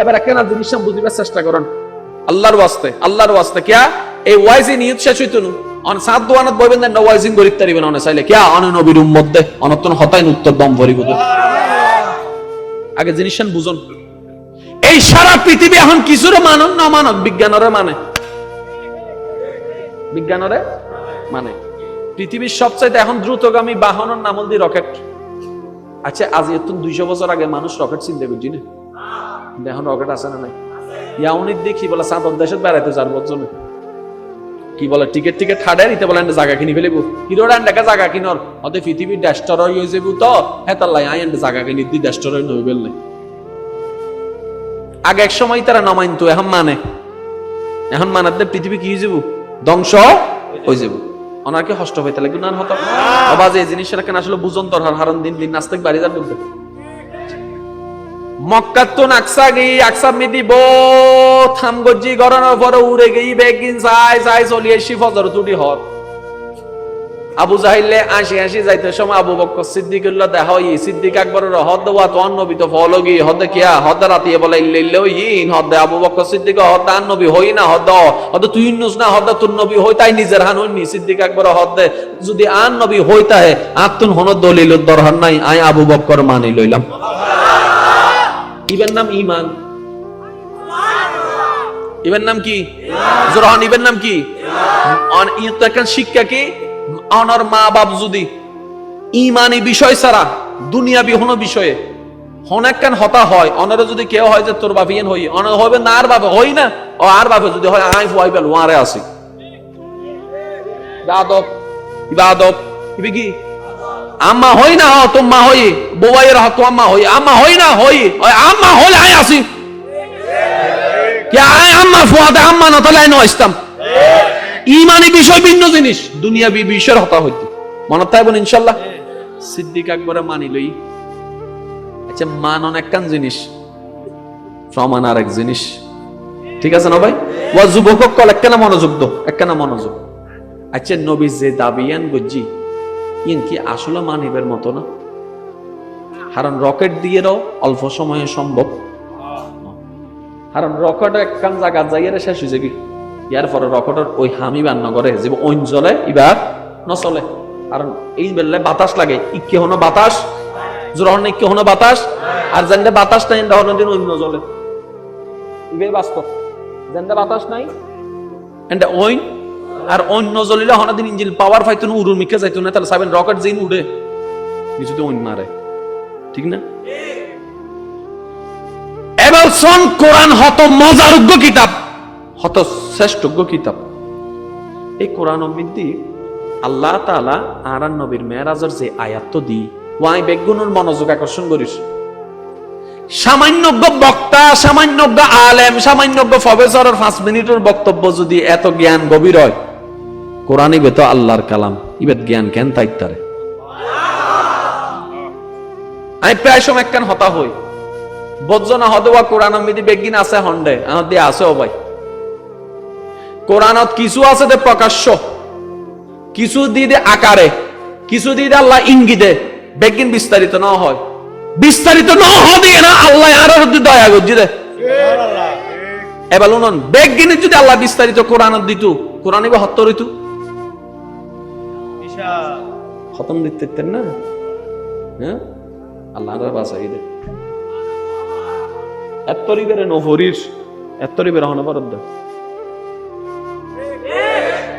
এবার কেন জিনিস বুঝিবার চেষ্টা করেন আল্লাহর ওয়াস্তে কিয়া এই ওয়াইজি নিয়ত শেষ হইতো না অন সাত দোয়ানত বইবেন না ওয়াইজিং করিতে পারিবেন অনে চাইলে কিয়া অন নবীর উম্মত দে অনতন হতাইন উত্তর দম ভরিব আগে জিনিস বুঝুন এই সারা পৃথিবী এখন কিছুর মানন না মানক বিজ্ঞানরে মানে পৃথিবীর সবচাইতে এখন দ্রুতগামী বাহনের নাম হল রকেট আচ্ছা আজ এত 200 বছর আগে মানুষ রকেট চিন্তা করছি না এখন রকেট আছে না নাই ইয়াউনির দেখি বলে চাঁদর দেশে বেড়াইতে যার বছর কি বলে টিকেট হাডার ইতে বলে জায়গা কিনি ফেলিব হিরোর দেখা জায়গা কিনর হতে পৃথিবীর ডেস্টরয় হয়ে যাবো তো হ্যাঁ তার লাই আই জায়গা কিনি দি ডেস্টরয় নই ফেললে আগে এক সময় তারা নমাইতো এখন মানাতে পৃথিবী কি হয়ে যাব ধ্বংস হয়ে যাব ওনাকে কষ্ট হইতে লাগবে না হতো আবার এই জিনিসটা কেন আসলে বুঝন দরকার হারন দিন নাস্তিক বাড়ি যান বলতে মক্কাতুন আকসা মিদি বো থামগজি গরানোর পরে উড়ে গই বেগিন যাই চলি এসি ফজর তুটি হর আবু জাহিলে আসি যাইতে সময় আবু বকর সিদ্দিকুল্লাহ দেখা হই সিদ্দিক আকবরের হদ ওয়া তো নবী তো ফলগি হদ কিয়া হদ রাতিয়ে বলে ইল্লাল্লাহ ইন হদ আবু বকর সিদ্দিক হদ আন নবী হই না হদ তুই নুস না হদ তুন নবী হই তাই নিজের হান হইনি সিদ্দিক আকবর হদ যদি আন নবী হইতা হে আতুন হন দলিল দরহার নাই আই আবু বকর মানি লইলাম ইবেন নাম ঈমান ইবেন নাম কি জোরান ইবেন নাম কি অন ইত একটা শিক্ষা কি অনর মা বাপ যদি ঈমানি বিষয় ছাড়া দুনিয়াবি কোনো বিষয়ে হনাক্কান হতা হয় অনরে যদি কেউ হয় যে তোর বাপিয়েন হই অনর হবে না আর বাপে হই না ও আর বাপে যদি হয় আই ফুয়াই বেল ওয়ারে আসি ইবাদত ইবে কি আম্মা হই না হ তোমা হই বউয়ের হক আম্মা হই না হই আম্মা হই আই আসি কি আই আম্মা ফুয়াতে আম্মা না তাহলে আই নইস্তাম ঈমানি বিষয় ভিন্ন জিনিস দুনিয়াবি বিষয়ের হতা হইতে মনে থাকবেন ইনশাআল্লাহ সিদ্দিক আকবরে মানি লই আচ্ছা মানন একখান জিনিস প্রমাণ আর এক জিনিস ঠিক আছে না ভাই ওয়া যুবক কল একখানা মনোযোগ আচ্ছা নবী যে দাবিয়ান গজ্জি ইন কি আসলে মানিবের মতো না কারণ রকেট দিয়ে দাও অল্প সময়ে সম্ভব কারণ রকেট একখান জায়গা যাইয়ারে শেষ হয়ে যাবি ইয়ার পরে রকেটের ওই হামি বান্ন করে যে ওইন জ্বলে এবার নচলে কারণ এই বেললে বাতাস লাগে ইকে হনো বাতাস জোরহন ইকে হনো বাতাস আর যেন বাতাস নাই হনো দিন অন্য জ্বলে ইবে বাস্তব যেন বাতাস নাই এন্ড ওইন আর অন্য জ্বলিলে হনা দিন ইঞ্জিন পাওয়ার পাইতো না উড়ুর মিকে যাইতো না তাহলে সাবেন রকেট যেন উড়ে কিছুতে ওইন মারে ঠিক না এবার সন কোরআন হত মজারুগ্য কিতাব হত শ্রেষ্ঠজ্ঞ কিতাব এই কোরআন মধ্যে আল্লাহ তাআলা আরান নবীর মেরাজের যে আয়াত দি ওয়াই বেগুনের মনোযোগ আকর্ষণ করিস সামান্যজ্ঞ বক্তা সামান্যজ্ঞ আলেম সামান্যজ্ঞ প্রফেসরের 5 মিনিটের বক্তব্য যদি এত জ্ঞান গভীর হয় কোরআনই বেতো আল্লাহর কালাম ইবেত জ্ঞান কেন তাইতারে আমি প্রায় সময় একখান হতা হই বজ্জনা হদওয়া কোরআন মধ্যে বেগিন আছে হন্ডে আমাদের আছে ও ভাই কোরআনত কিছু আছে দে প্রকাশ্য কিছু দিয়ে আকারে কিছু দিয়ে আল্লাহ ইঙ্গিতে বেগিন বিস্তারিত না হয় বিস্তারিত না দিয়ে না আল্লাহ আরো দয়া করছি দে এবার উনন বেগিনে যদি আল্লাহ বিস্তারিত কোরআনত দিত কোরআনই বা হত্য হইতো খতম দিতে না হ্যাঁ আল্লাহ বাসাই দে এত্তরিবের নহরির এত্তরিবের হনবরদ্দ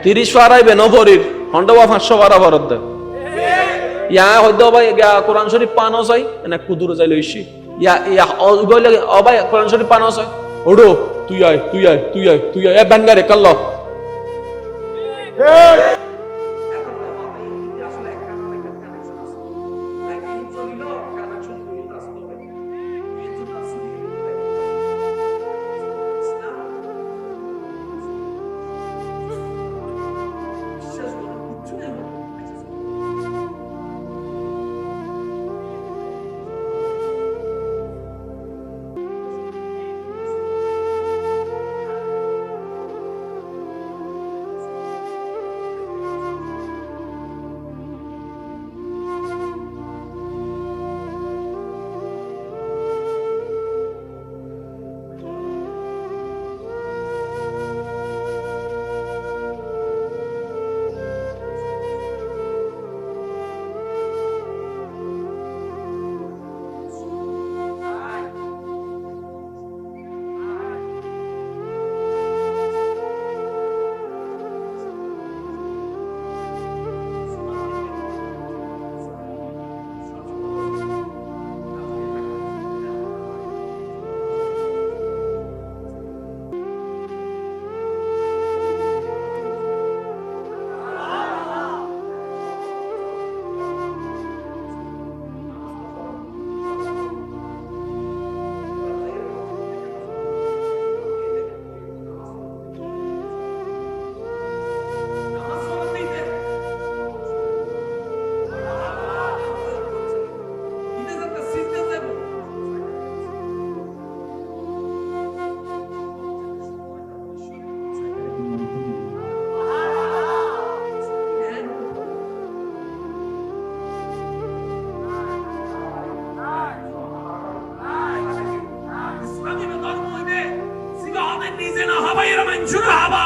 30 পারাইবে নভরির হন্ডবা 500 পারা বরদ্দ ইয়া হয়তো ভাই কোরআন শরীফ পানো চাই না কুদুর যাই লইছি ইয়া গইলে ও ভাই কোরআন শরীফ পানো চাই ওড়ো তুই আয় এ বাঙ্গারে কল্লো মানুষের হাবা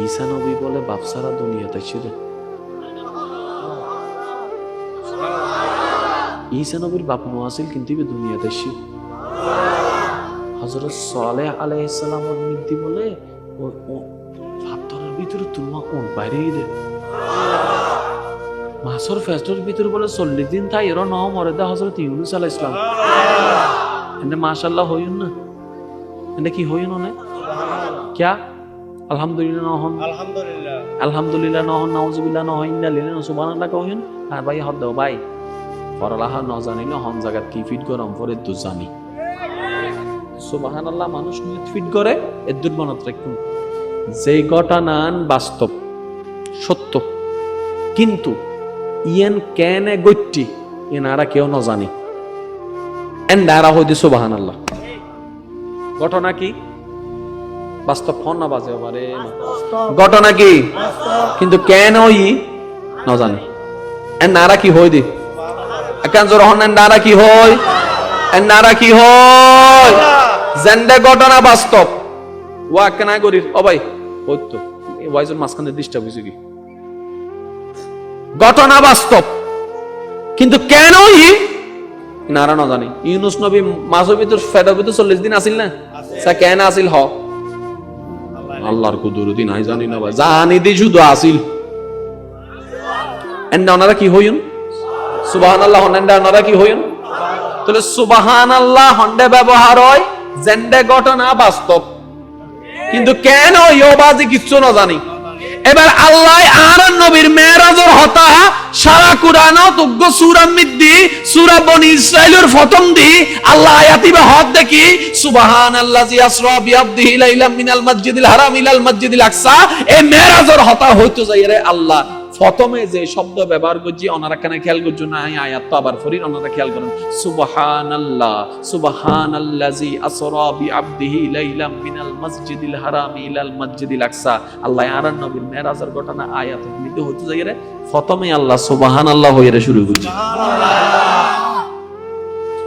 ঈসা নবী বলে বাপসারা দুনিয়াতে ছিল। ঈসা নবীর বাপ মা আছিল কিন্তু দুনিয়াতে ছিল। হযরত সালেহ আলাইহিস সালামের মৃত্যু বলে পাথরের ভিতরে তুলমা কোন বাইরে দে মাসর ফেস্টর ভিতরে বলে 40 দিন তাই এর নাম মরে দা হযরত ইউনূস আলাইহিস সালাম। এন্ড মাশাআল্লাহ হইন না এন্ড কি হইন না क्या আলহামদুলিল্লাহ নহন আলহামদুলিল্লাহ নহন নাউজুবিল্লাহ নহন ইন্না লিল্লাহি সুবহানাল্লাহ কহিন। আর ভাই হদ দাও ভাই পড়ালাহা ন জানিলে হন জায়গা কি ফিট গরম করে তো জানি সুবহানাল্লাহ মানুষ নিয়ে ফিট করে এর দুর্বনত রাখুন যে ঘটনান বাস্তব সত্য কিন্তু ইয়েন কেনে গইটি এনারা কেউ ন জানি এন্ডারা হইতে সুবহানাল্লাহ ঘটনা কি বাস্তব ফোন না বাজে পারে ঘটনা কি কিন্তু কেন ওই না জানি এন্ডারা কি হই দি একান জোর হন এন্ডারা কি হই এন্ডারা কি হই জেন্ডে ঘটনা বাস্তব ওয়া কেনা করি ও ভাই হইতো এই ওয়াইজন মাসখানে ডিস্টার্ব হইছে কি ঘটনা বাস্তব কিন্তু কেন ওই নারা না জানি ইউনূস নবী মাসের ভিতর ফেডার ভিতর 40 দিন আছিল না সা কেন আছিল হ আল্লাহর কুদরতি নাই জানি না ভাই জানি দি শুধু আছিল এন্ডা ওনারা কি হইন সুবহানাল্লাহ হন্ডা ওনারা কি হইন তাহলে সুবহানাল্লাহ হন্ডে ব্যবহার হয় জেন্ডে ঘটনা বাস্তব কিন্তু কেন ইয়োবাজি কিচ্ছু না জানি। এবার আল্লাহ আর নবীর মেরাজের হতা সারা কুরআন তুগ্গ সূরা মিদ্দি সূরা বনি ইসরাইলের প্রথম দি আল্লাহ আয়াতিবে হদ দেখি সুবহানাল্লাযী আসরা বিআবদিহি লাইলাম মিনাল মাসজিদিল হারাম ইলাল মাসজিদিল আকসা এই মেরাজের হতা হইতো যাই রে আল্লাহ প্রথমে যে শব্দ ব্যবহার করছি ওনারা কেন খেয়াল করছো না এই আয়াত তো আবার ফরির ওনারা খেয়াল করেন সুবহানাল্লাহ সুবহানাল্লাযী আসরা বিআবদিহি লাইলাম মিনাল মাসজিদিল হারাম ইলাল মাসজিদিল আকসা আল্লাহ আর নবীর মেরাজের ঘটনা আয়াত মধ্যে হইতো যাই রে প্রথমে আল্লাহ সুবহানাল্লাহ হইরে শুরু করছে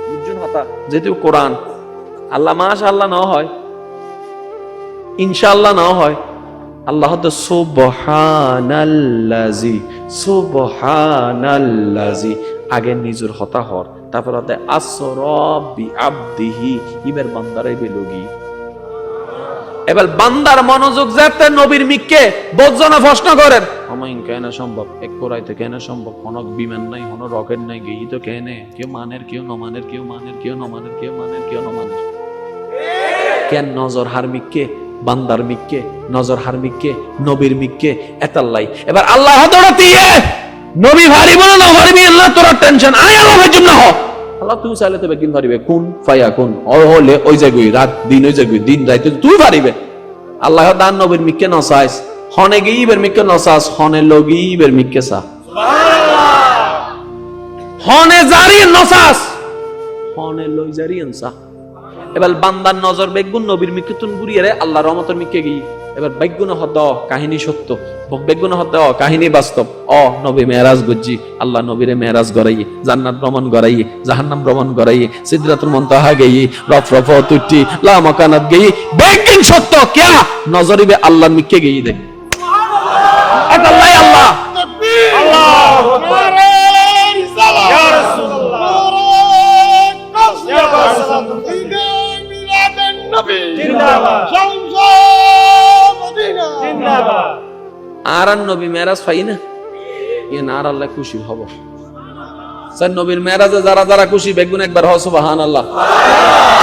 বুঝছেন হতা যেহেতু কোরআন আল্লাহ মাশাআল্লাহ না হয় ইনশাআল্লাহ না হয় আল্লাহ তো সুবহানাল্লাযী সুবহানাল্লাযী আগে নিজের হতা হর তারপর হতে আসরা বিআবদিহি ইবের বান্দারে বেলগি এবার বান্দার মনোযোগ যাতে নবীর মিককে বজ্জনা প্রশ্ন করেন আমাইন কেন সম্ভব এক কোরাইতে কেন সম্ভব হনক বিমান নাই হন রকেট নাই গই তো কেন কেউ মানের কেউ নমানের কেউ মানের কেউ নমানের কেউ মানের কেউ নমানের কেন নজর হার মিককে বান্দার মিককে নজর হার মিককে নবীর মিককে এতাল্লাই এবার আল্লাহ দৌড়াতিয়ে নবী ভারিব না ভারিবি আল্লাহ তোর টেনশন আয় আল্লাহর জন্য হ আল্লাহ তুই চাইলে তবে কিন ভারিবে কোন ফায়া কোন ও হলে ওই জায়গায় রাত দিন ওই জায়গায় দিন রাত তুই ভারিবে আল্লাহ দান নবীর মিককে নসাইস হনে গিবের মিককে নসাস হনে লগিবের মিককে সা সুবহানাল্লাহ হনে জারি নসাস হনে লই জারি আনসা এবার বান্দার নজর বেগুন নবীর মিকুতুন গুরিয়ারে আল্লাহর রহমতের মিকে গই এবার বেগুন হদ কাহিনী সত্য বেগুন হদ কাহিনী বাস্তব নবী মেরাজ গজ্জি আল্লাহ নবীরে মেরাজ গরাই জান্নাত ভ্রমণ গরাই জাহান্নাম ভ্রমণ গরাই সিদরাতুল মুনতাহা গই রফরফ তুটি লা মাকানাত গই বেগুন সত্য কিয়া নজরিবে আল্লাহর মিকে গই দে আল্লাহ আল্লাহ আল্লাহু আকবার ইয়া রাসূলুল্লাহ ইয়া রাসূলুল্লাহ মিলাদুন নবী জিন্দাবাদ শামসা মদিনা জিন্দাবাদ আর নবী মেরাজ পাই না এ নার আল্লাহ খুশি হব স্যার নবীর মেরাজে যারা যারা খুশি বেগুন একবার হ সুবহানাল্লাহ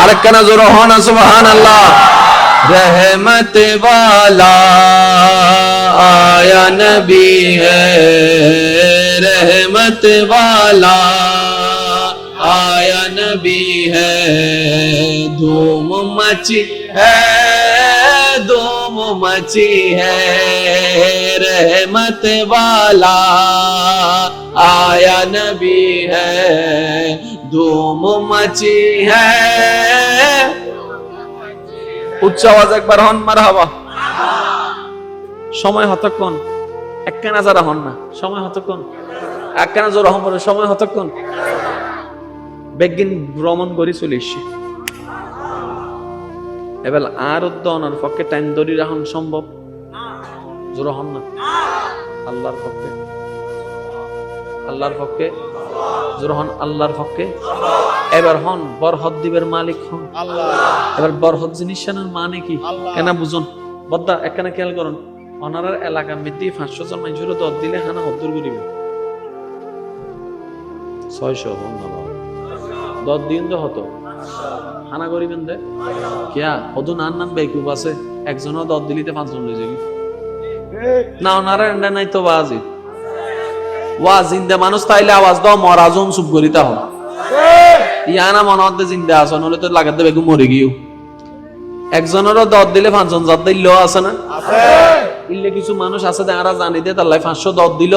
আরেকখানা জোরে হ না সুবহানাল্লাহ रहमत वाला आया नबी है रहमत वाला आया नबी है धूम मची है रहमत वाला आया नबी है धूम मची है উচ্চ আওয়াজ একবার হন মারহাবা সময় হতক্ষণ একখানা যারা হন না সময় হতক্ষণ একখানা জোর হন সময় হতক্ষণ বেগিন ভ্রমণ করি চলে এসছি এবার আর উদ্দনের পক্ষে টাইম ধরি রাখুন সম্ভব জোর হন না আল্লাহর পক্ষে জোর হন আল্লাহর পক্ষে এবার হন বরহদ দিবের মালিক হন আল্লাহ এবার বরহদ জিনিসের মানে কি কেন বুঝুন বদ্দা একখানা খেয়াল করুন অনারার এলাকার মধ্যে 500 জন মানুষের দর দিলে হানা হদ্দুর করিবে 600 হন না দর দিন তো হতো হানা করিবেন দে কিয়া হদু নান বেকুব আছে একজনও দর দিলিতে 5 জন লই যাবি না ওনারা এন্ডা নাই তো বাজি ওয়াজ জিন্দা মানুষ তাইলে আওয়াজ দাও মরাজম চুপ করিতা হয় ইয়ানা মনে হতে জিন্দা আছে নলে তো লাগাতে বেগু মরে গিয়েও একজনেরও দর দিলে 5 জন দর দিল আছে না আছে ইল্লে কিছু মানুষ আছে যারা জানি দে তার লাই 500 দর দিল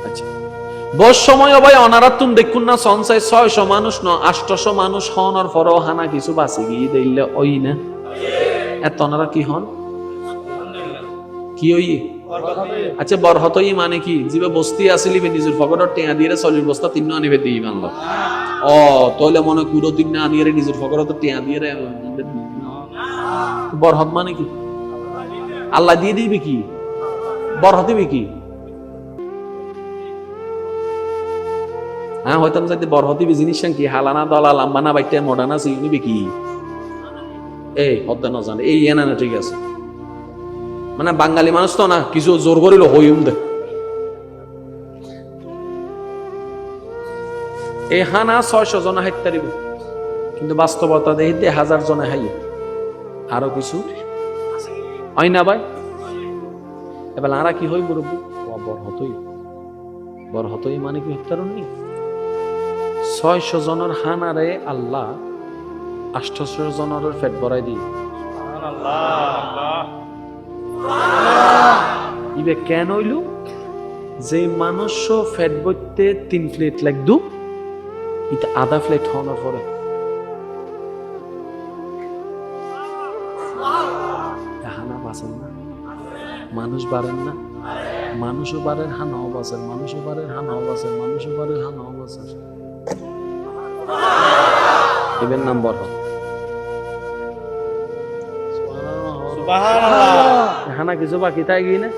আচ্ছা বস সময় ভাই অনারা তুমি দেখুন না সঞ্চয় 600 মানুষ ন 800 মানুষ হনর পরও হানা কিছু বাঁচি গিয়ে দিলে ওই না এত অনারা কি হন কি ওই আচ্ছা বরহতই মানে কি জিবে বস্তি আসিলি নিজের পকেটর টেয়া দিয়ে 40 বস্তা 3 আনিবে দিই বাংলা তাহলে মনে কুড়ো 3 না আনিয়ে নিজের পকেটর টেয়া দিয়ে বরহত মানে কি আল্লাহ দিয়ে দিবে কি বরহত দিবে কি হ্যাঁ হয়তো যাইতে বরহত দিবে জিনিস কি হালানা দলা লাম্বানা বাইতে মডানা সিনিবে কি হতে না জানে এই এনা না ঠিক আছে মানে বাঙালি মানুষ তো না কিছু জোর করিল হইম দে এই হানা 600 জন হাইতারিব কিন্তু বাস্তবতা দেখিতে 1000 জন হাই আরো কিছু হয় না ভাই এবার আরা কি হই মুরব্বি বরহতই মানে কি হত্যারণ নি 600 জনের হানারে আল্লাহ 800 জনের পেট ভরাই দি ইবে কেন হইল যে মানুষ ফ্যাট বইতে 3 প্লেট লাগদু এটা আধা প্লেট হওয়ার পরে হানা বাঁচেন না মানুষ বাড়েন না মানুষও বাড়েন হানাও বাঁচেন মানুষও বাড়েন হানাও বাঁচেন মানুষও বাড়েন হানাও বাঁচেন এবার নাম বড় হানা কিছু বাকি তাই গিয়ে না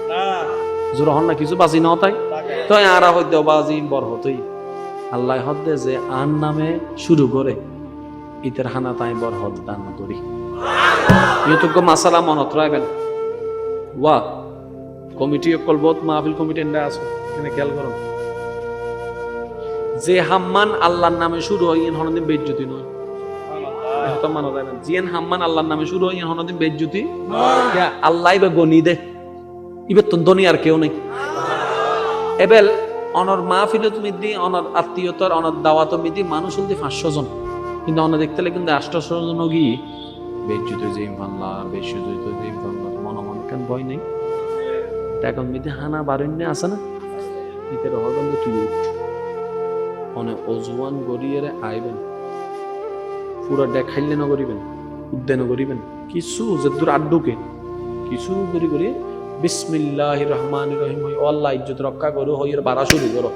জোর হন না কিছু বাঁচি নাও তাই তো আর হইতে বাজি বর হতই আল্লাহ হদ্দে যে আন নামে শুরু করে ইতের হানা তাই বর হদ দান করি ইউতুক মাসালা মনত রাখবেন ওয়া কমিটি কলবত মাহফিল কমিটি এন্ডা আছে এখানে খেয়াল করুন যে হাম্মান আল্লাহর নামে শুরু হয় ইন হনদিন বেজ্জতি নয় জিয়ান হাম্মান আল্লাহর নামে শুরু হয় হনদিন বেজ্জতি আল্লাহ বা গনি দে ইবে তো দুনিয়ার কেউ নেই এবেল অনর মাহফিলত মিদি অনর আত্মীয়তার অনর দাওয়াত মিদি মানুষ হলদি 500 জন কিন্তু অন দেখতে কিন্তু 800 জন গিয়ে বেজ্জতি যে ইনফাল্লাহ বেজ্জতি যে ইনফাল্লাহ মন কেন ভয় নেই এখন মিদি হানা বারণ্যে আছে না ইতের হগন্দ তুই অনে অজুয়ান গড়িয়ে আইবেন পুরা দেখাইলে ন করিবেন উদ্যান করিবেন কিছু যে দূর আড্ডুকে কিছু করি করি বিসমিল্লাহির রহমানির রহিম হই আল্লাহ ইজ্জত রক্ষা করো হইয়ের বাড়া শুরু করো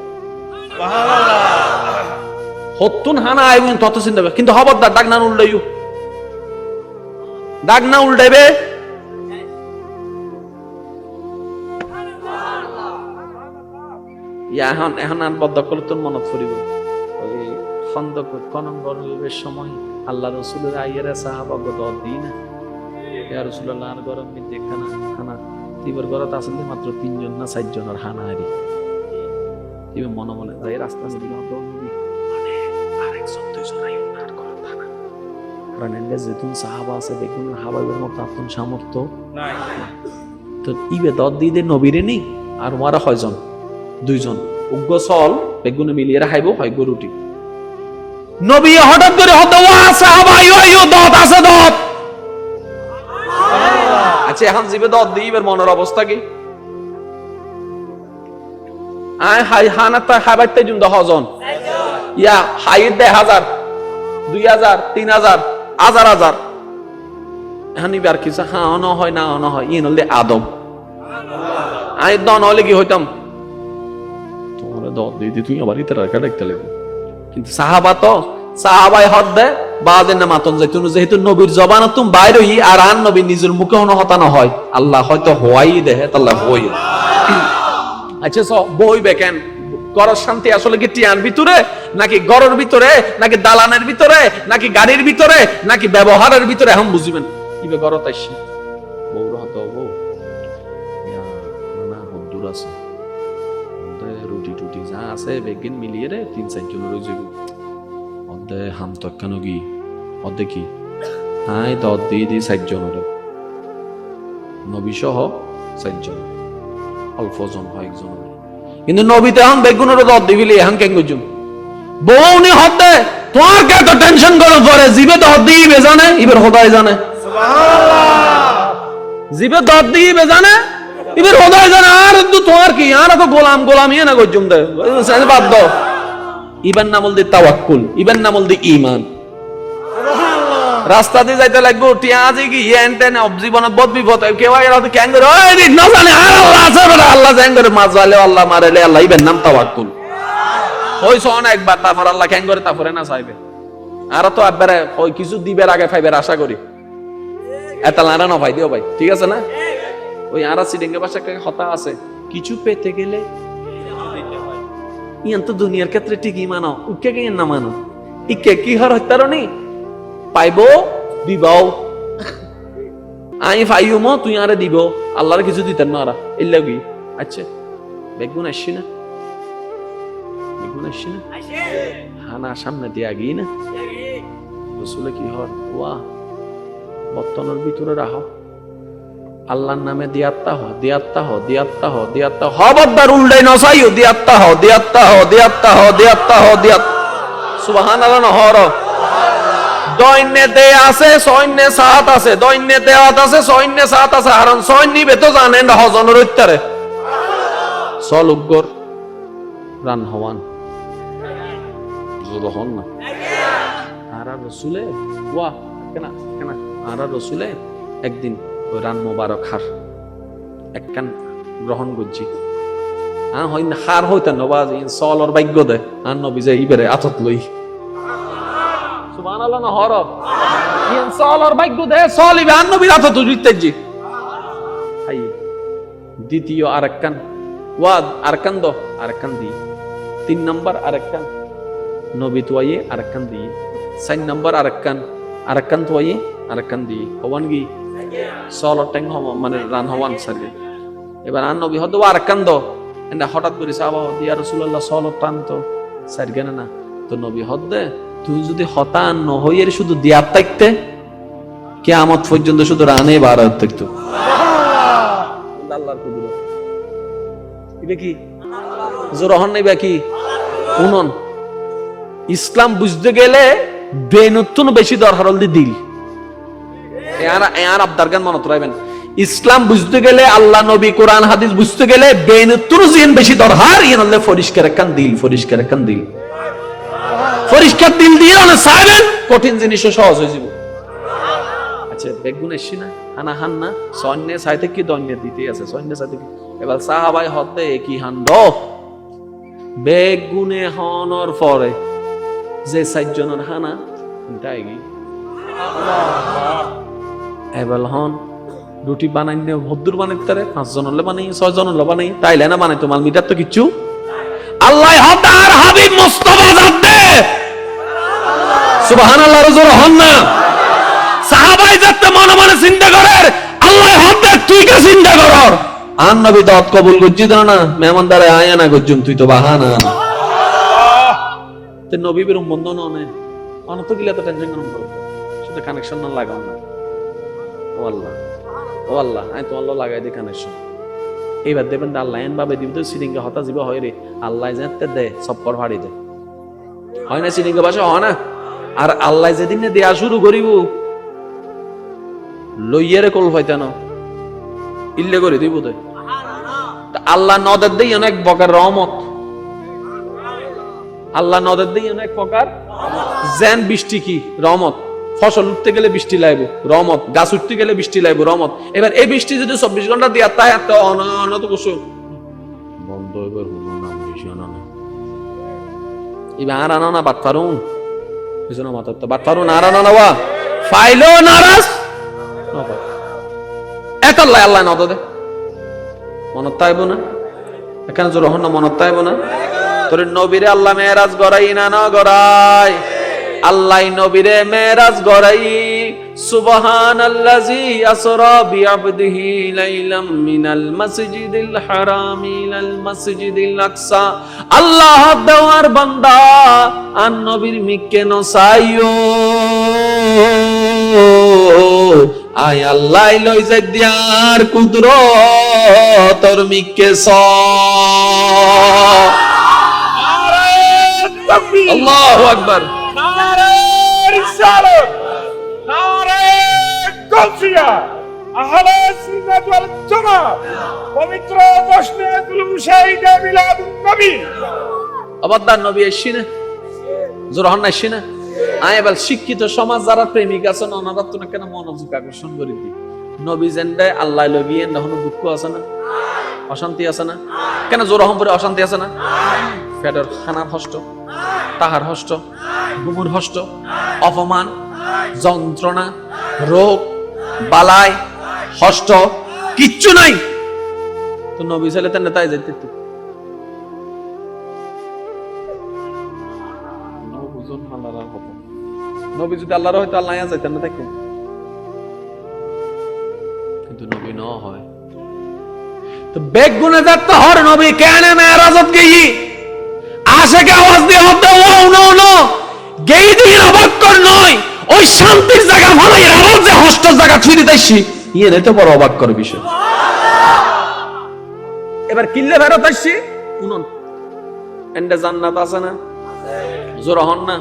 হতুন হানা আইবেন তত চিন্তা কিন্তু খবরদার ডাক না উল্টাইও ডাক না উল্টাইবে এখন এখন আর বদ্ধকল তোর মনত পড়িব ওই খন্দক কনঙ্গের সময় আল্লাহ রসুলের আইয়ের সাহাবাগত দিন ইয়া রাসূলুল্লাহ আর গরম মিতে খানা খানা তিবর গরত আসলে মাত্র 3 জন না 4 জনের হানা হারি তিবে মনে মনে যাই রাস্তা দিয়ে নবী মানে আরেকজন দুইজন আইন আর গরত হানা কারণ এন্ডে যেতুন সাহাবা আছে দেখুন হাবাবের মতো আপন সামর্থ্য নাই তো ইবে দদ দিয়ে নবীরে নেই আর ওরা কয়জন দুইজন উগ্র সল বেগুনে মিলিয়ে রাখাইবো হয় গরুটি নবী হঠাৎ করে হতো ওয়া সাহাবা ইয়ো দত আছে দত আচ্ছা এখন জিবে দত দিবের মনের অবস্থা কি আয় হাই হানাতা হাবাইতে জুন 10 জন ইয়া হাইত 1000 2000 3000 1000 এখন ইবার কিছু হ্যাঁ অন হয় না অন হয় ইন হলে আদম আয় দন হলে কি হইতাম দত দিয়ে তুই আবার ইতে রাখা দেখতে লাগবে কিন্তু সাহাবা তো সাহাবাই হদ দে বাদের না মাতন যাইতো যেহেতু নবীর জবানত তুমি বাইরে হই আর আন নবী নিজের মুখে হন হতানো হয় আল্লাহ হয়তো হওয়াই দেহে আল্লাহ হই আচ্ছা সব বই বেকেন গরর শান্তি আসলে কি টিয়ার ভিতরে নাকি গরর ভিতরে নাকি দালানের ভিতরে নাকি গাড়ির ভিতরে নাকি ব্যবহারের ভিতরে এখন বুঝিবেন কিবে গরত আইছি বউ হতো বউ ইয়া না হদ্দুর আছে রুটি টুটি যা আছে বেগিন মিলিয়ে রে 3-4 জন রয়ে যাবে অর্ধে হাম তো কেন কি অর্ধে কি হাই দত দিয়ে 4 জনের নবী সহ 4 জন অল্প জন হয় একজন কিন্তু নবীতে এখন বেগুনের দত দিবিলি এখন কেন গজুম বউনি হতে তোমার কে তো টেনশন করে পরে জিবে দত দিবে জানে ইবের খোদাই জানে সুবহানাল্লাহ জিবে দত দিবে জানে ইবের খোদাই জানে আর তো তোমার কি আর তো গোলাম ইয়ে না গজুম দে সেনে বাদ দাও ইবান নামল দি তাওয়াক্কুল ইবান নামল দি ঈমান সুবহানাল্লাহ রাস্তা দিয়ে যাইতে লাগবো টিয়াজি কি এনটেন জীবনে বহুত বিপদ কেউ এরা তো কেন করে ওই দিন না জানে আর আল্লাহ আছে বলে আল্লাহ জান করে মাজালে আল্লাহ মারেলে আল্লাহ ইবান নাম তাওয়াক্কুল ওই সোনা একবার তারপর আল্লাহ কেন করে তারপরে না চাইবে আর তো একবারে ওই কিছু দিবের আগে পাইবে আশা করি এত লারা না ভাই দিও ভাই ঠিক আছে না ওই আরা সিডিংয়ে বাসা একটা কথা আছে কিছু পেতে গেলে ইয়ান তো দুনিয়ার ক্ষেত্রে ঠিকই মানো উকে কে না মানো ইকে কি হর হত্যারনি পাইবো দিবাও আই ফাইমো তুই আরে দিব আল্লাহর কিছু দিতেন না আরা এই লাগি আচ্ছা বেগুন আসছি না হানা সামনে দিয়ে আগি না রসুলে কি হর ওয়া বর্তনের ভিতরে রাখো আল্লাহর নামে দিয়াত্তা হ খবরদার উল্টাই নসাইও দিয়াত্তা হ সুবহানাল্লাহ নহর দৈন্যে দে আছে সৈন্যে সাত আছে দৈন্যে দেওয়াত আছে সৈন্যে সাত আছে কারণ সৈন্য বেতো জানেন হজনের উত্তরে চল উগ্গর রান হওয়ান জোর হন না আর রসুলে ওয়া কেনা আর রসুলে একদিন ওই রান মোবারক হার একখান গ্রহণ করছি হয় না হার হইতে নবাজ চলর ভাগ্য দে আর নবী যে ইবেরে আতত লই সুবহানাল্লাহ না হরব চলর ভাগ্য দে চলিবে আর নবীর আতত লইতেজি হাই দ্বিতীয় আরেকখান ওয়াদ আরেকখান দো আরেকখান দি 3 নম্বর আরেকখান নবী তোয়ে আরেকখান দি 4 নম্বর আরেকখান তোয়ে আরেকখান দি হওয়ান গি চলর ট্যাং মানে রান হওয়ান সারি এবার আর নবী হতো আরেকখান দো এন্ডা হঠাৎ করে সাহাবা ইয়া রাসূলুল্লাহ চলর টান তো সারি কেন না তো নবী হদে তুই যদি হতান ন হইয়ের শুধু দিয়াত থাকতে কিয়ামত পর্যন্ত শুধু রানে বারাত থাকতো সুবহানাল্লাহ আল্লাহর কুদরত এটা কি জোরহন নাই বাকি উনন ইসলাম বুঝতে গেলে বেনুত্তন বেশি দরকার হল দিল এর আবদার গান মনে রাখবেন ইসলাম বুঝতে গেলে, আল্লাহ নবী কোরআন হাদিস বুঝতে গেলে বেনুতুরজিন বেশি দরকার। ইয়ানলে পরিষ্কার একখান দিল, পরিষ্কার একখান দিল, পরিষ্কার দিল দিয়ে না সাইবেন, কঠিন জিনিসও সহজ হয়ে যাব। আচ্ছা বেগুন এসছি না, হানা হান না সৈন্য সাইতে কি দৈন্য দিতে আছে, সৈন্য সাইতে কি এবার সাহাবাই হতে কি হান্ড বেগুনে হনর পরে যে সাতজনের হানা তাই কি এবার হন রুটি বানাই ভদ্দুর বানাইতে পারে, 5 জন হলে বানাই, 6 জন হলে বানাই, তাইলে না বানাই তোমার মিটার তো কিচ্ছু আল্লাহ হতার হাবিব মুস্তাফা জানতে সুবহানাল্লাহ রজুর হন না সাহাবাই যাতে মনে মনে চিন্তা করে আল্লাহ হতে তুই কে চিন্তা কর আন নবী দাওয়াত কবুল করছি না মেহমানদারে আয়া না গজুম তুই তো বাহানা তে নবী বের বন্ধন অনে অনত গিলা তো টেনশন করব সেটা কানেকশন না লাগাও না ও আল্লাহ ও আল্লাহ আই তো আল্লাহ লাগাই দি কানেকশন এইবার দেবেন আল্লাহ এন ভাবে দিব তো সিরিঙ্গা হতা জীব হয় রে আল্লাহ জানতে দে সব কর ভাড়ি দে হয় না সিরিঙ্গা ভাষা হয় না আর আল্লাহ যেদিন দেয়া শুরু করিব লইয়ারে কল হইতা না ইল্লে করে দিব তো আল্লাহ নদের দেই অনেক প্রকার রহমত আল্লাহ নদের দেই অনেক প্রকার জেন বৃষ্টি কি রহমত ফসল উঠতে গেলে বৃষ্টি লাইব রহমত গাছ উঠতে গেলে বৃষ্টি লাইব রহমত এবার এই বৃষ্টি যদি 24 ঘন্টা দিয়া তাই এত অনত কিছু বন্ধ এবার হলো না বেশি না এবার আর আনা না বাট পারুন বুঝছো মাথা তো বাট পারুন আর আনা না ফাইলো নারাজ এত আল্লাহ আল্লাহ নদ দে মনত তাইব না এখানে জোর হন না মনত তাইব না তোর নবীরে আল্লাহ মেরাজ গড়াই না না গড়াই আল্লাহ নবীরে মেরাজ গড়াই সুবহানাল্লাযী আসরা বিআবদিহি লাইলাম মিনাল মাসজিদিল হারাম ইলাল মাসজিদিল আকসা আল্লাহ দেওয়ার বান্দা আর নবীর মিকে নসাইও আয় আল্লাহ লই যাই দিয়ার কুদরত তোর মিকে স আল্লাহু আকবার নারে রিসালাত নারে গাউসিয়া আহলে সুন্নাত ওয়াল জামাত পবিত্র জশ্নে জুলুশে ঈদে মিলাদুন নবী অবদান নবী এসছি না জোরহান আসছি না আয় এবার শিক্ষিত সমাজ যারা প্রেমিক আছেন ওনারা তো কেন মনোযোগ আকর্ষণ করে দি নবী জেন্ডায় আল্লাহ লগিয়ে কোনো দুঃখ আছে না অশান্তি আছে না কেন জোরহম পরে অশান্তি আছে না পেটের খানার হষ্ট তাহার হষ্ট গুমুর হষ্ট অপমান যন্ত্রণা রোগ বালাই হষ্ট কিচ্ছু নাই তো নবী ছেলে তেন তাই যাইতে নবী যদি আল্লাহর হয়তো আল্লাহ যাইতেন না থাকতেন কিন্তু নবী ন হয় তো বেগ গুনাহগার তো হর নবী কেন মেরাজত গই আশেকে আওয়াজ দিয়ে হতে ও নো নো গেই দিন অবাক কর নয় ওই শান্তির জায়গা ভালো আবার যে হস্টের জায়গা ছুঁই দিতেছি ইয়ে তো বড় অবাক কর বিষয় এবার কিল্লে ফেরত আসছি শুনুন এন্ডে জান্নাত আছে না জোর হন না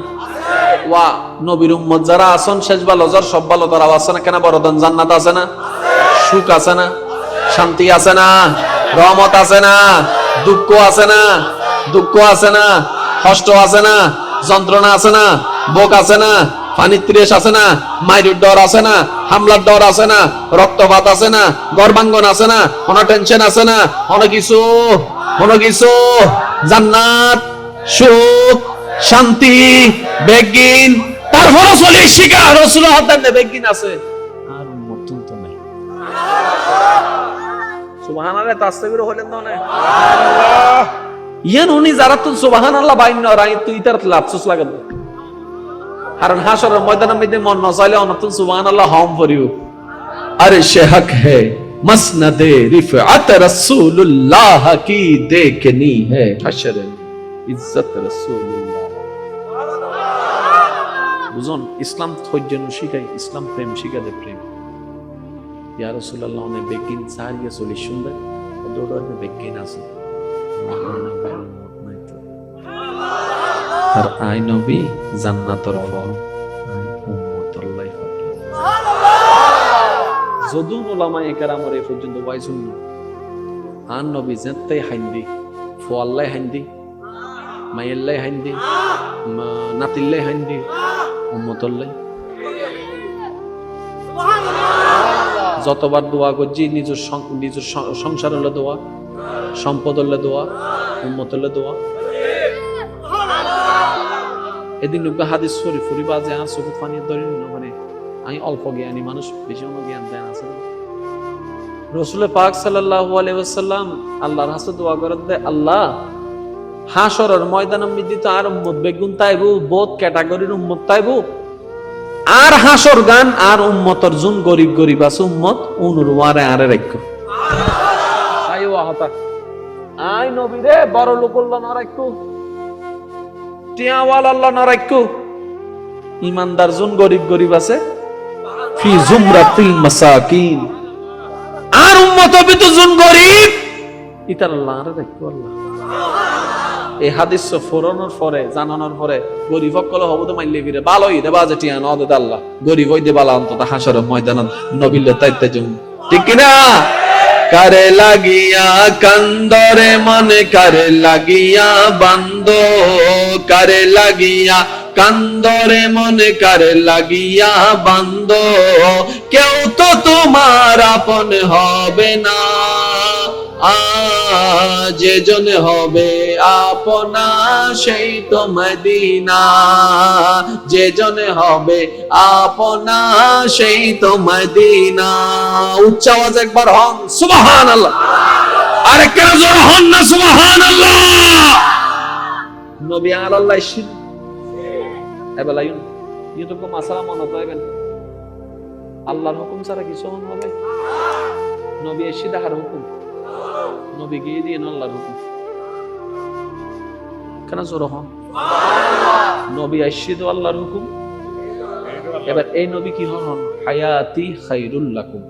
ওয়া নবীর উম্মত যারা আছেন শেষ ভালো যার সব ভালো তারা আছে না কেন বড়দান জান্নাত আছে না সুখ আছে না শান্তি আছে না রহমত আছে না দুঃখ আছে না দুঃখ আছে না কষ্ট আছে না যন্ত্রণা আছে না ভোগ আছে না পানির ত্রেস আছে না মায়ের ডর আছে না হামলার ডর আছে না রক্তপাত আছে না গর্ভাঙ্গন আছে না কোনো টেনশন আছে না কোনো কিছু জান্নাত সুখ শান্তি বেগিন তারপর চলে শিখা রাসূল হতেন বেগিন আছে আর মতন তো নাই সুবহানাল্লাহ তাসবির হলেন না সুবহানাল্লাহ ইয়ান উনি যারা তো সুবহানাল্লাহ বাইন রাই তুই তার লাফসুস লাগাদ কারণ হাসরের ময়দানের মধ্যে মন নসাইলে অনতুন সুবহানাল্লাহ হাম পড়িও আরে সে হক है মসনদে রিফআত রাসূলুল্লাহ কি দেখনি है হাশর ইজ্জত রাসূলুল্লাহ বুঝুন ইসলাম ধৈর্য শিখাই ইসলাম প্রেম শিখাতে প্রেম ইয়া রাসূলুল্লাহ নে বেগিন সারিয়া চলি সুন্দর ওদোর বেগিন আছে আর আই নবী জান্নাতের ফল আই উম্মতুল্লাহ যদুন ওলামায়ে কেরামের এই পর্যন্ত ওয়াইজুন আন নবী যেতে হাইন্দি ফোয়াল্লাই হাইন্দি মাইল্লাই হাইন্দি নাতিল্লাই হাইন্দি উম্মতল্লাই যতবার দোয়া করছি নিজের সংসার হলে দোয়া, সম্পদ হলে দোয়া, উম্মত হলে দোয়া। এদিন হাদিস শরীফ ফুরিবা যে আর চকুত পানি ধরে মানে আমি অল্প জ্ঞানী মানুষ, বেশি জ্ঞান দেন আছে। রাসূল পাক সাল্লাল্লাহু আলাইহি ওয়াসাল্লাম আল্লাহর কাছে দোয়া করে দেয়, আল্লাহ হাশরের ময়দানে মিদি তো আর উম্মত বেগুন তাইবো, বহুত ক্যাটাগরির উম্মত তাইবো, আর হাসর গান আর উম্মতর জুন গরিব গরিব আছে উম্মত উনুরওয়ারে আরে রাখো তাই ওয়াহতা আই নবীরে বড় লোক আল্লাহ না রাখো, টিয়াওয়াল আল্লাহ না রাখো, ইমানদার জুন গরিব গরিব আছে ফি জুমরাতিল মাসাকিন, আর উম্মত বিতু জুন গরিব ইতার আল্লাহ আরে রাখো। আল্লাহ এই হাদিস ফোরানোর পরে জানানোর পরে গরিব সকল হবো মাইলে ফিরে ভালোই দেবা যে টিয়া নদ আল্লাহ গরিব হইতে বালা অন্তত হাসর ময়দান নবিলে তাইতে জম ঠিক কিনা। কারে লাগিয়া কান্দরে মনে কারে লাগিয়া বান্দ, কারে লাগিয়া কান্দরে মনে কারে লাগিয়া বান্দ, কেউ তো তোমার আপন হবে না, যে জন হবে আপনা সেই তো মদিনা, যে জন হবে আপনা সেই তো মদিনা। উচ্চ আওয়াজ একবার হন সুবহানাল্লাহ, আরে কেন জোরে হন না সুবহানাল্লাহ। নবী আল্লাহ শির এবেলায়ুন ইতো কো মাসালা মনে রাখবেন, আল্লাহর হুকুম ছাড়া কিছু হবে। নবী এসিদার হুকুম, নবী গিয়ে দিয়ে আল্লাহর হুকুম কেন জোরে হন। নবী আইসিদ আল্লাহর হুকুম। এবার এই নবী কি হন, হায়াতি খায়রুল লাকুম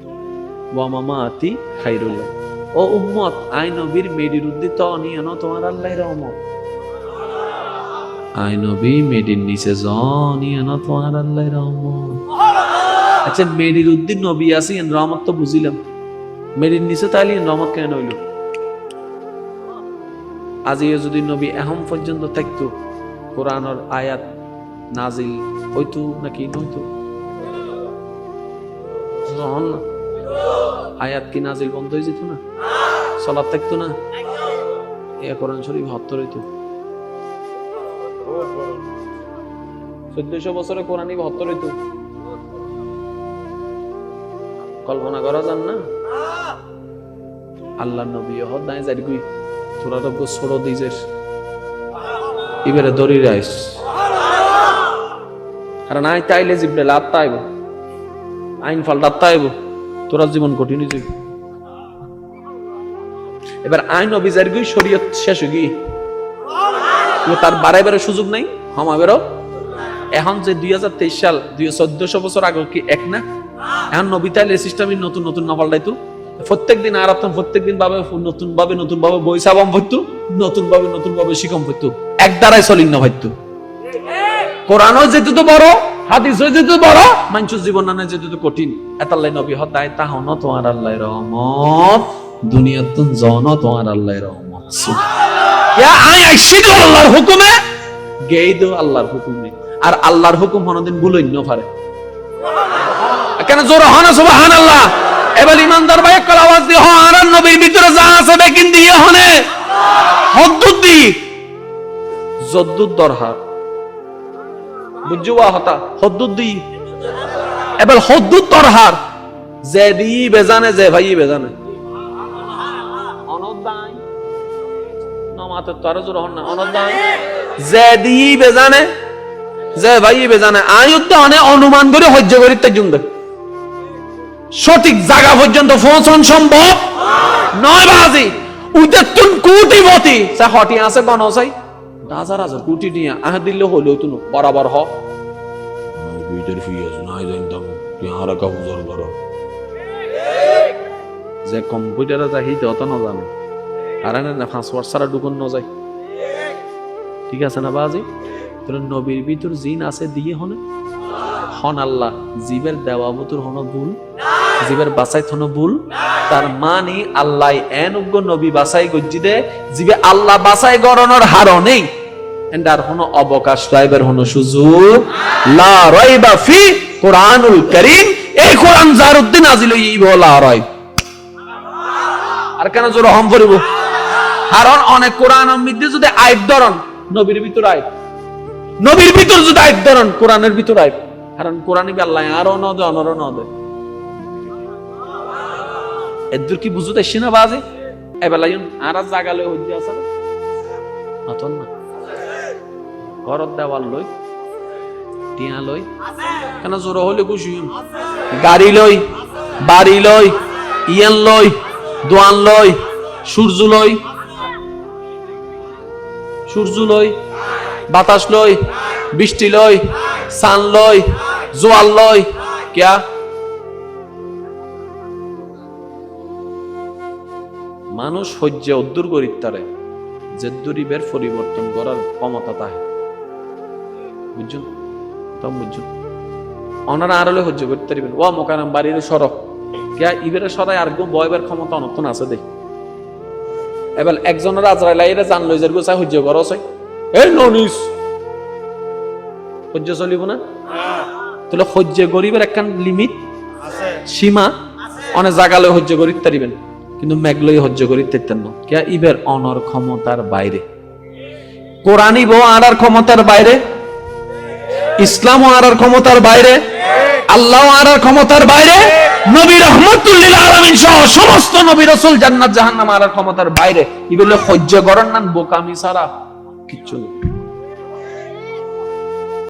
ওয়া মামাতি খায়রুল লাকুম। ও উম্মত আই নবীর মেডির উদ্দিত অনিয়ন তোমার আল্লাহর রহমত, আই নবী মেডির নিচে জনিয়ন তোমার আল্লাহর রহমত। আচ্ছা মেডির উদ্দিন নবী আছে রহমত তো বুঝিলাম, মেডির নিচে তাইলে রহমত কেন হইল? আজিও যদি নবী এখন পর্যন্ত থাকতো কোরআনের আয়াত নাজিল হইতো নাকি নইতো? আয়াত কি নাজিল বন্ধ হয়ে যেত না? সালাত থাকতো না? এ কোরআন শরীফ ৭০ হইতো। ১৪০০ বছরে কোরআনই ৭২ হইতো। কল্পনা করা যান না? আল্লাহ নবী হদায় যাইগুই তোরা রব ছোড়ো দিজের এবারে দড়ি রাইস কারণ আই তাইলে জিবরাইল আত্মাইব আইন ফাল্টাইব তোরা জীবন কঠিন হয়ে যাবে। এবার আইন অভিযার গই শরীয়ত শেষ হয়ে গিয়ে তার বাড়াইবারের সুযোগ নাই হমাবেরও। এখন যে ২০২৩ সাল ১৪০০ বছর আগে কি এক না? এখন নবী তাইলে সিস্টেমই নতুন নতুন না পাল্টাইতো। প্রত্যেকদিন আরাতন প্রত্যেকদিন ভাবে নতুন ভাবে বই সাবাম হইতো, নতুন ভাবে শিকম হইতো, এক দ্বারাই চলিন না হইতো। কোরআনও যেত তো বড়, হাদিস যেত বড়, মানুষের জীবন নানা যেত তো কঠিন। এতাল্লাই নবী হদায় তাহন তোমার আল্লাহর রহমত, দুনিয়াতুন জন তোমার আল্লাহর রহমত। ইয়া আই আইছিদু আল্লাহর হুকুমে, গেইদু আল্লাহর হুকুমে। আর আল্লাহর হুকুম কোনদিন ভুলই না পারে। কেন জোরে হন সুবহানাল্লাহ। এবার ইমানদার ভাই একটা আওয়াজ দিয়ে হন আর নবীর ভিতরে যা আছে বেকিন দিয়ে হনে হদ্দুদ দি জদ্দুদ দরহার বুঝুয়া হতা হদ্দুদ দি এবার হদ্দুদ দরহার যে দি বেজানে যে ভাই বেজানে অনদাই নমাতে তোর জোর হন না অনদাই যে দি বেজানে যে ভাই বেজানে আয়ুত অনে অনুমান করে হজ্জ করি তে জুন সঠিক জায়গা পর্যন্ত পৌঁছন সম্ভব নয়। বাজি উইতেতুন কোটিপতি সে হটি আছে গণসাই হাজার হাজার কোটি নিয়ে আহ দিলে হলো তুনো বরাবর হ বিদের ফিয়াস নাই জানতাম তুই হারাকা বুঝর বড় যে কম্পিউটারে যা হিতে অত না জানে আর না পাসওয়ার্ড ছাড়া ঢুকন না যায়। ঠিক আছে না বাজি? তোর নবীর ভিতর জিন আছে দিয়ে হনে হন আল্লাহ জীবের দেওয়া মতর হন ভুল জিবের বাসাই থনো ভুল তার মানে আল্লাহ এনুগ্য নবী বাসাই গজ্জি দে জিবে আল্লাহ বাসাই গরনের হারও নেই এন্ডার হনো অবকাশ রাইবের হনো সুযোগ লা রাইবা ফি কোরআনুল কারীম এই কোরআন জারুদ্দিন নাজিল হই বলা রাই আর কেন জোর হম করিব কারণ অনেক কোরআন মধ্যে যদি আয়াত ধরন নবীর ভিতর আয়াত নবীর ভিতর যদি আয়াত ধরন কোরআনের ভিতর আয়াত কারণ কোরআনে আল্লাহ আর নদে অনর নদে এদুর কি বুঝতে শিনা বাজে এবেলায়ন আর জাগালে হইতে আছে না নতুন না ঘরত দেওয়াল লই টিয়া লই কেন জোর হলে খুশি গাড়ি লই বাড়ি লই ইয়ান লই দোয়ান লই সূর্য লই বাতাস লই বৃষ্টি লই সান লই জোয়াল লই ক্যা মানুষ সহ্যে অদ্দুর করিতারে যে দরিবের পরিবর্তন করার ক্ষমতা তাহে বুঝছেন তম বুঝছেন অনারা আরলে সহ্য করতে পারবেন ও মোকানাম বাড়ির সরক ক্যা ইবেরে সরাই আর বয়বের ক্ষমতা অনতন আছে দেখ এবার একজনের আজরাইল আইরে জান লই যার গোছাই সহ্য করছ এই ননিস সহ্য চলিব না তাহলে সহ্য গরিবের একখান লিমিট আছে সীমা অনেক জায়গালে সহ্য করিতে পারিবেন কিন্তু মেঘলই সহ্য করিতে পারতেন না কে ইবের অনর ক্ষমতার বাইরে কোরআনই বো আরার ক্ষমতার বাইরে ইসলাম আরার ক্ষমতার বাইরে আল্লাহ আরার ক্ষমতার বাইরে নবী রাহমাতুল লিল আলামিন সহ সমস্ত নবী রাসূল জান্নাত জাহান্নাম আরার ক্ষমতার বাইরে ইবেলে সহ্য করেন না বোকামি ছাড়া কিচ্ছু না